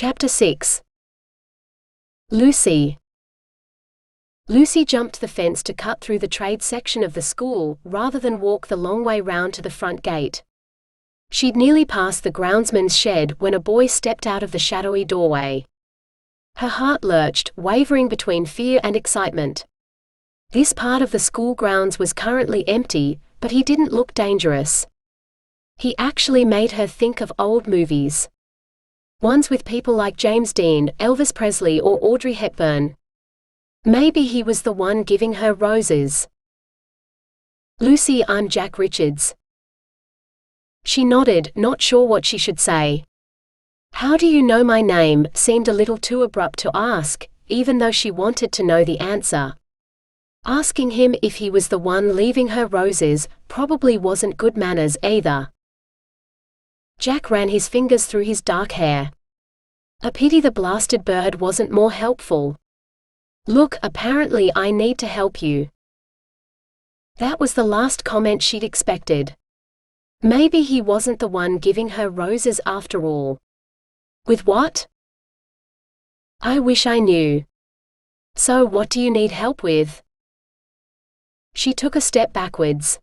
Chapter 6. Lucy. Lucy jumped the fence to cut through the trade section of the school, rather than walk the long way round to the front gate. She'd nearly passed the groundsman's shed when a boy stepped out of the shadowy doorway. Her heart lurched, wavering between fear and excitement. This part of the school grounds was currently empty, but he didn't look dangerous. He actually made her think of old movies. Ones with people like James Dean, Elvis Presley or Audrey Hepburn. Maybe he was the one giving her roses. "Lucy, I'm Jack Richards." She nodded, not sure what she should say. "How do you know my name?" seemed a little too abrupt to ask, even though she wanted to know the answer. Asking him if he was the one leaving her roses probably wasn't good manners either. Jack ran his fingers through his dark hair. A pity the blasted bird wasn't more helpful. "Look, apparently I need to help you." That was the last comment she'd expected. Maybe he wasn't the one giving her roses after all. With what? "I wish I knew." "So what do you need help with?" She took a step backwards.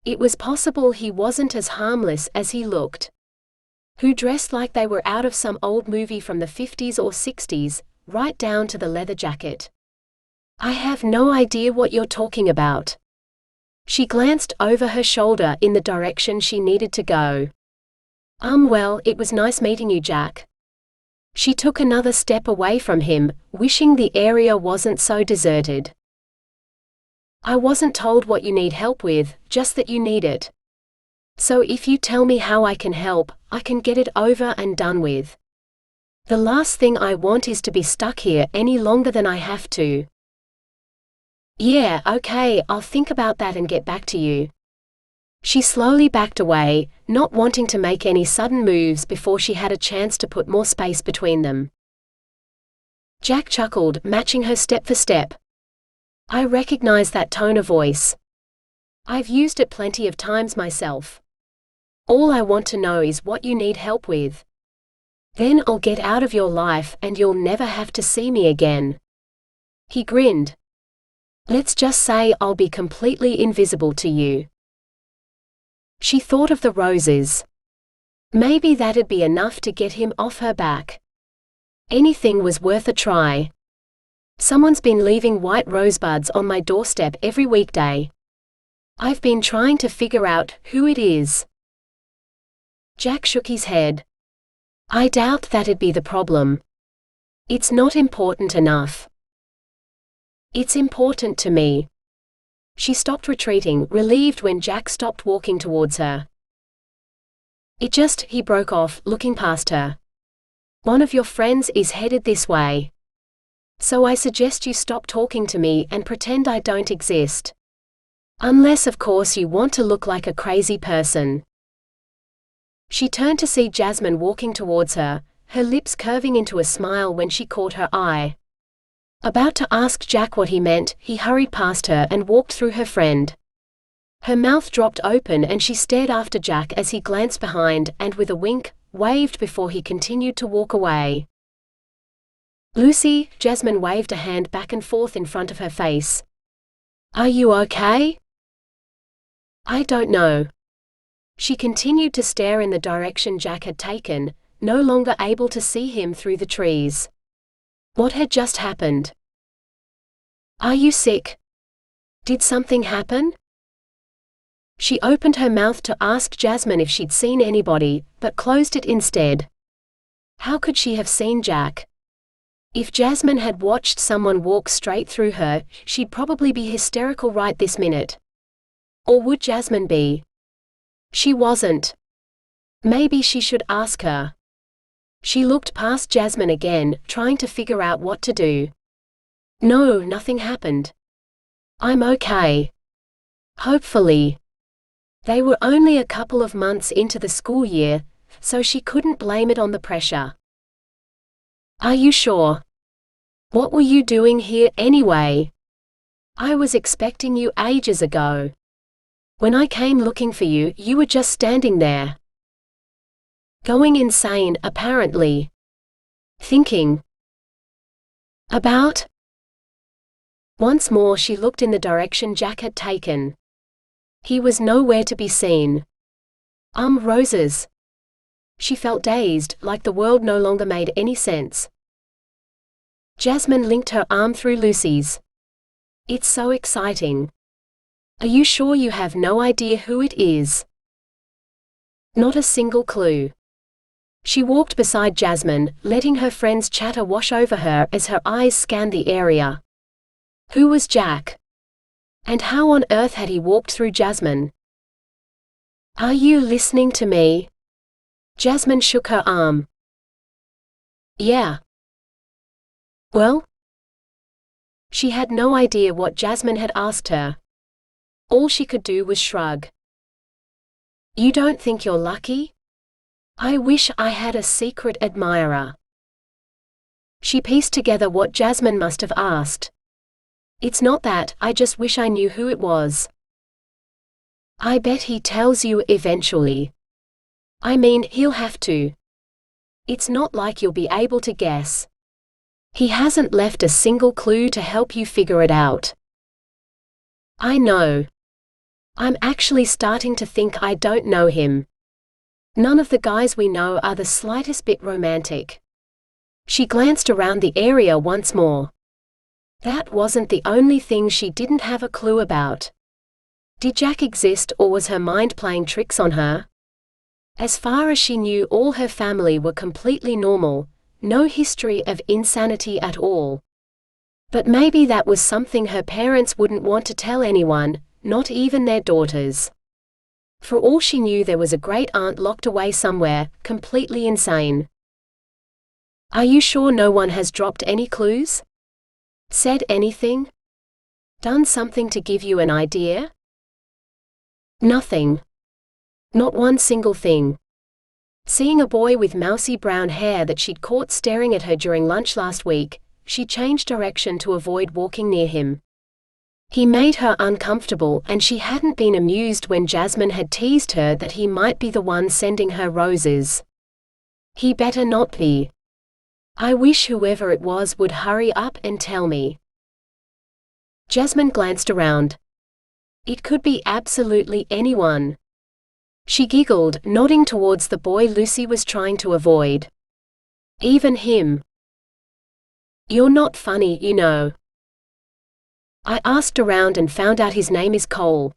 It was possible he wasn't as harmless as he looked. Who dressed like they were out of some old movie from the 50s or 60s, right down to the leather jacket. "I have no idea what you're talking about." She glanced over her shoulder in the direction she needed to go. Well, it was nice meeting you, Jack." She took another step away from him, wishing the area wasn't so deserted. "I wasn't told what you need help with, just that you need it. So if you tell me how I can help, I can get it over and done with. The last thing I want is to be stuck here any longer than I have to." "Yeah, okay, I'll think about that and get back to you." She slowly backed away, not wanting to make any sudden moves before she had a chance to put more space between them. Jack chuckled, matching her step for step. "I recognize that tone of voice. I've used it plenty of times myself. All I want to know is what you need help with. Then I'll get out of your life and you'll never have to see me again." He grinned. "Let's just say I'll be completely invisible to you." She thought of the roses. Maybe that'd be enough to get him off her back. Anything was worth a try. "Someone's been leaving white rosebuds on my doorstep every weekday. I've been trying to figure out who it is." Jack shook his head. "I doubt that'd be the problem. It's not important enough." "It's important to me." She stopped retreating, relieved when Jack stopped walking towards her. He broke off, looking past her. "One of your friends is headed this way. So I suggest you stop talking to me and pretend I don't exist. Unless of course you want to look like a crazy person." She turned to see Jasmine walking towards her, her lips curving into a smile when she caught her eye. About to ask Jack what he meant, he hurried past her and walked through her friend. Her mouth dropped open and she stared after Jack as he glanced behind and with a wink, waved before he continued to walk away. "Lucy," Jasmine waved a hand back and forth in front of her face. "Are you okay?" "I don't know." She continued to stare in the direction Jack had taken, no longer able to see him through the trees. What had just happened? "Are you sick? Did something happen?" She opened her mouth to ask Jasmine if she'd seen anybody, but closed it instead. How could she have seen Jack? If Jasmine had watched someone walk straight through her, she'd probably be hysterical right this minute. Or would Jasmine be? She wasn't. Maybe she should ask her. She looked past Jasmine again, trying to figure out what to do. "No, nothing happened. I'm okay. Hopefully." They were only a couple of months into the school year, so she couldn't blame it on the pressure. "Are you sure? What were you doing here anyway? I was expecting you ages ago. When I came looking for you, you were just standing there." "Going insane, apparently." Thinking about? Once more she looked in the direction Jack had taken. He was nowhere to be seen. Roses. She felt dazed, like the world no longer made any sense. Jasmine linked her arm through Lucy's. It's so exciting. Are you sure you have no idea who it is? Not a single clue. She walked beside Jasmine, letting her friend's chatter wash over her as her eyes scanned the area. Who was Jack? And how on earth had he walked through Jasmine? Are you listening to me? Jasmine shook her arm. Yeah. Well? She had no idea what Jasmine had asked her. All she could do was shrug. You don't think you're lucky? I wish I had a secret admirer. She pieced together what Jasmine must have asked. It's not that, I just wish I knew who it was. I bet he tells you eventually. I mean, he'll have to. It's not like you'll be able to guess. He hasn't left a single clue to help you figure it out. I know. I'm actually starting to think I don't know him. None of the guys we know are the slightest bit romantic. She glanced around the area once more. That wasn't the only thing she didn't have a clue about. Did Jack exist, or was her mind playing tricks on her? As far as she knew, all her family were completely normal, no history of insanity at all. But maybe that was something her parents wouldn't want to tell anyone, not even their daughters. For all she knew, there was a great aunt locked away somewhere, completely insane. Are you sure no one has dropped any clues? Said anything? Done something to give you an idea? Nothing. Not one single thing. Seeing a boy with mousy brown hair that she'd caught staring at her during lunch last week, she changed direction to avoid walking near him. He made her uncomfortable, and she hadn't been amused when Jasmine had teased her that he might be the one sending her roses. He better not be. I wish whoever it was would hurry up and tell me. Jasmine glanced around. It could be absolutely anyone. She giggled, nodding towards the boy Lucy was trying to avoid. Even him. You're not funny, you know. I asked around and found out his name is Cole.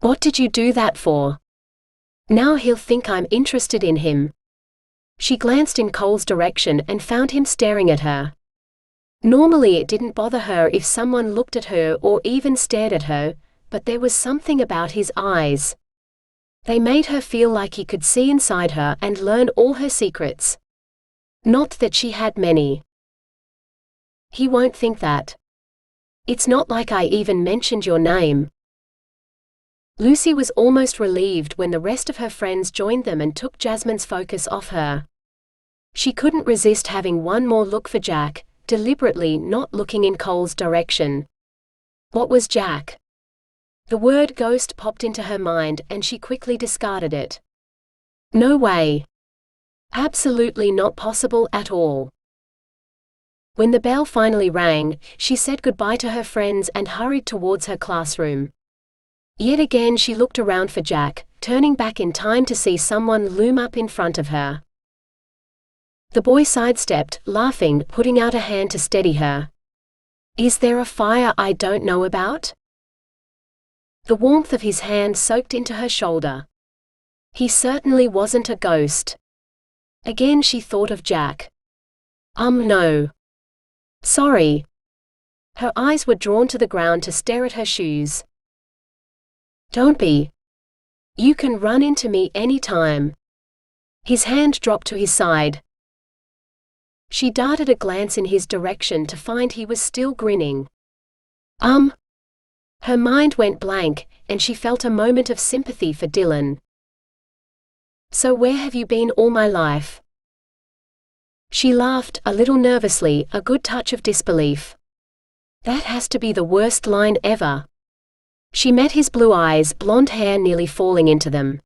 What did you do that for? Now he'll think I'm interested in him. She glanced in Cole's direction and found him staring at her. Normally it didn't bother her if someone looked at her or even stared at her, but there was something about his eyes. They made her feel like he could see inside her and learn all her secrets. Not that she had many. He won't think that. It's not like I even mentioned your name. Lucy was almost relieved when the rest of her friends joined them and took Jasmine's focus off her. She couldn't resist having one more look for Jack, deliberately not looking in Cole's direction. What was Jack? The word ghost popped into her mind and she quickly discarded it. No way. Absolutely not possible at all. When the bell finally rang, she said goodbye to her friends and hurried towards her classroom. Yet again she looked around for Jack, turning back in time to see someone loom up in front of her. The boy sidestepped, laughing, putting out a hand to steady her. Is there a fire I don't know about? The warmth of his hand soaked into her shoulder. He certainly wasn't a ghost. Again she thought of Jack. No. Sorry. Her eyes were drawn to the ground to stare at her shoes. Don't be. You can run into me anytime. His hand dropped to his side. She darted a glance in his direction to find he was still grinning. Her mind went blank, and she felt a moment of sympathy for Dylan. So where have you been all my life? She laughed, a little nervously, a good touch of disbelief. That has to be the worst line ever. She met his blue eyes, blonde hair nearly falling into them.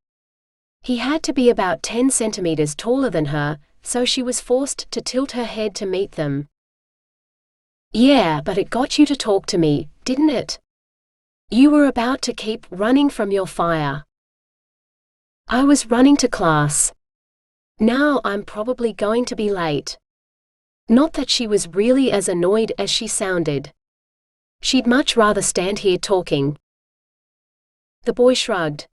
He had to be about 10 centimeters taller than her, so she was forced to tilt her head to meet them. "Yeah, but it got you to talk to me, didn't it? You were about to keep running from your fire." "I was running to class. Now I'm probably going to be late." Not that she was really as annoyed as she sounded. She'd much rather stand here talking. The boy shrugged.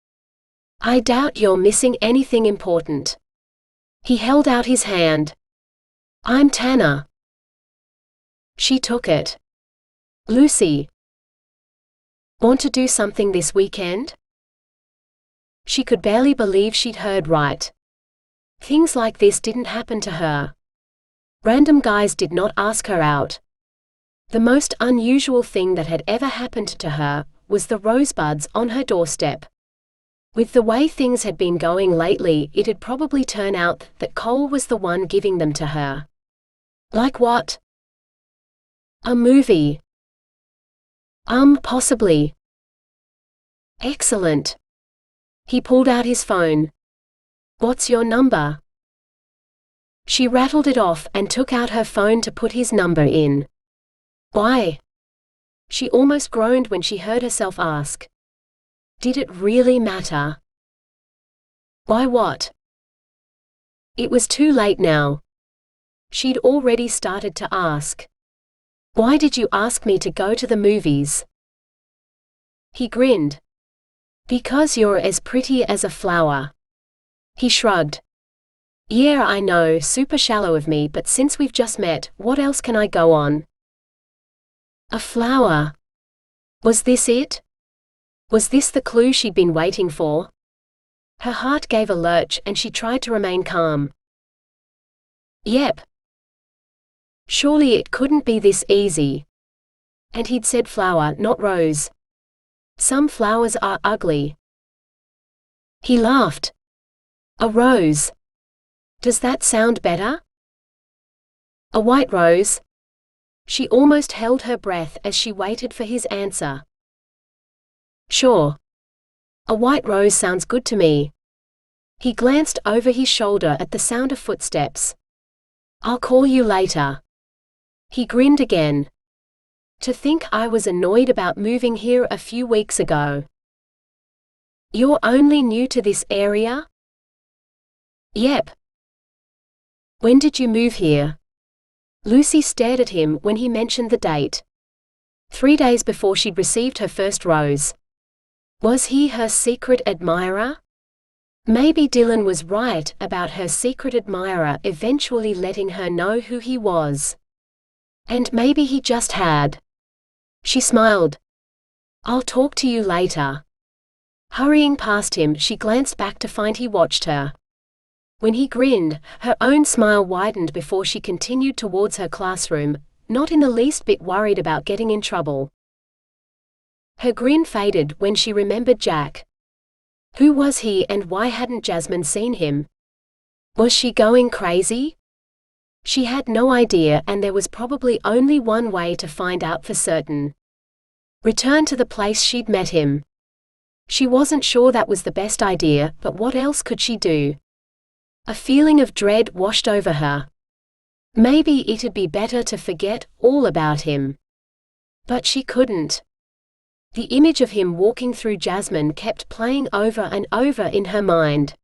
"I doubt you're missing anything important." He held out his hand. "I'm Tanner." She took it. "Lucy. Want to do something this weekend?" She could barely believe she'd heard right. Things like this didn't happen to her. Random guys did not ask her out. The most unusual thing that had ever happened to her was the rosebuds on her doorstep. With the way things had been going lately, it'd probably turn out that Cole was the one giving them to her. Like what? A movie. Possibly. Excellent. He pulled out his phone. "What's your number?" She rattled it off and took out her phone to put his number in. "Why?" She almost groaned when she heard herself ask. Did it really matter? Why what? It was too late now. She'd already started to ask. "Why did you ask me to go to the movies?" He grinned. "Because you're as pretty as a flower." He shrugged. "Yeah, I know, super shallow of me, but since we've just met, what else can I go on?" A flower. Was this it? Was this the clue she'd been waiting for? Her heart gave a lurch and she tried to remain calm. Yep. Surely it couldn't be this easy. And he'd said flower, not rose. Some flowers are ugly. He laughed. A rose. Does that sound better? A white rose? She almost held her breath as she waited for his answer. Sure. A white rose sounds good to me. He glanced over his shoulder at the sound of footsteps. I'll call you later. He grinned again. To think I was annoyed about moving here a few weeks ago. You're only new to this area? Yep. When did you move here? Lucy stared at him when he mentioned the date. 3 days before she'd received her first rose. Was he her secret admirer? Maybe Dylan was right about her secret admirer eventually letting her know who he was. And maybe he just had. She smiled. I'll talk to you later. Hurrying past him, she glanced back to find he watched her. When he grinned, her own smile widened before she continued towards her classroom, not in the least bit worried about getting in trouble. Her grin faded when she remembered Jack. Who was he and why hadn't Jasmine seen him? Was she going crazy? She had no idea, and there was probably only one way to find out for certain. Return to the place she'd met him. She wasn't sure that was the best idea, but what else could she do? A feeling of dread washed over her. Maybe it'd be better to forget all about him. But she couldn't. The image of him walking through Jasmine kept playing over and over in her mind.